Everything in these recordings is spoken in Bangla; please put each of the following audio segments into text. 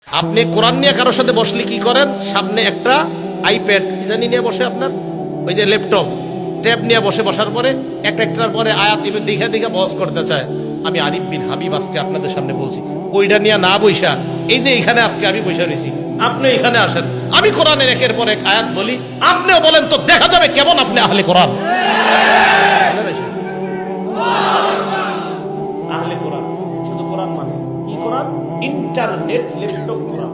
আপনি কোরআন নিয়ে কারোর সাথে বসলে কি করেন? সামনে একটা আইপ্যাড কি জানি নিয়ে বসে, আপনার ওই যে ল্যাপটপ ট্যাব নিয়ে বসার পরে একটার পরে আয়াত ইবে দেখে দেখে বস করতে চায়। আমি আরিফ বিন হাবিব আজকে আপনাদের সামনে বলছি, ওইটা নিয়ে না বইসা এই যে এখানে আজকে আমি বসে রয়েছি, আপনি এখানে আসেন, আমি কোরআনের একের পর এক আয়াত বলি, আপনিও বলেন, তো দেখা যাবে কেমন আপনি আহলে কোরআন। আহলে কোরআন শুধু কোরআন মানে কি? কোরআন ইন্টারনেট ল্যাপটপ কোরআন।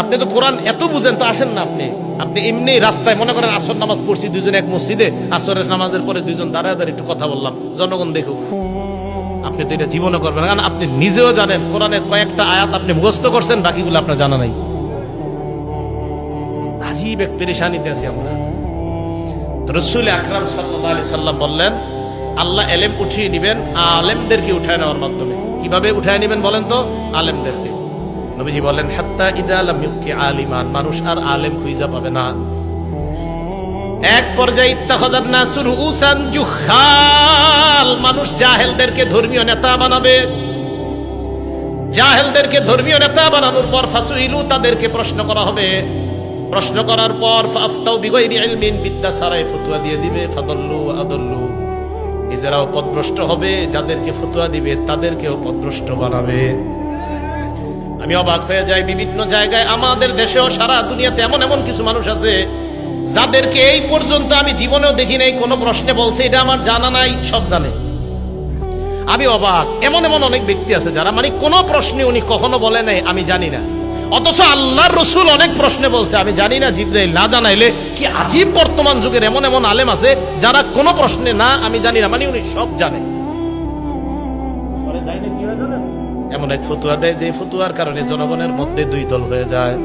আপনি তো কোরআন এত বুঝেন, তো আসেন না আপনি এমনি রাস্তায় মনে করেন আসর নামাজ পড়ছি দুইজন এক মসজিদে, আসরের নামাজের পরে দুইজন দাঁড়ায় একটু কথা বললাম, জনগণ দেখুক, আপনি তো এটা জীবনে করবেন না, কারণ আপনি নিজেও জানেন কোরআনের কয়েকটা আয়াত আপনি মুখস্থ করছেন, বাকিগুলো আপনার জানা নাই। আজীব এক পেরেশানিতে আছি আমরা। রাসূল আকরাম সাল্লাল্লাহু আলাইহি সাল্লাম বললেন, আল্লাহ এলেম উঠিয়ে নিবেন আলেমদেরকে উঠায় নেওয়ার মাধ্যমে। কিভাবে উঠায় নিবেন বলেন তো? আলেমদেরকে। নবীজি বলেন, হাত্তা ইদা লাম ইউকি আলিমান, মানুষ আর আলেম খুঁজে পাবে না। এক পর্যায়ে ইত্তাখাযান নাসু রুউসান জুহাল, মানুষ জাহেলদেরকে ধর্মীয় নেতা বানাবে। জাহেলদেরকে ধর্মীয় নেতা বানানোর পর ফাসুইলু, তাদেরকে প্রশ্ন করা হবে। প্রশ্ন করার পর ফাফতাউ বিগাইরি ইলমিন, বিদ্যা ছাড়াই ফতোয়া দিয়ে দিবে। ফাদাল্লু আদাল্লু, নিজেরাও পথভ্রষ্ট হবে, যাদেরকে ফতোয়া দিবে তাদেরকেও পথভ্রষ্ট বানাবে। আমি অবাক হয়ে যাই, বিভিন্ন জায়গায় আমাদের দেশেও সারা দুনিয়াতে এমন এমন কিছু মানুষ আছে যাদেরকে এই পর্যন্ত আমি জীবনেও দেখি নাই কোনো প্রশ্নে বলছে এটা আমার জানা নাই, সব জানে। আমি অবাক, এমন এমন অনেক ব্যক্তি আছে যারা মানে কোনো প্রশ্নে উনি কখনো বলে নাই আমি জানি না, অথচ আল্লাহর রাসূল অনেক প্রশ্নে বলছে আমি জানি না, জিবরাইল না জানাইলে কি আজীব। বর্তমান যুগের এমন এমন আলেম আছে যারা কোনো প্রশ্নে না আমি জানি না, মানে উনি সব জানে। এমন এক ফতুয়া দেয় যে ফতুয়ার কারণে জনগণের মধ্যে দুই দল হয়ে যায়।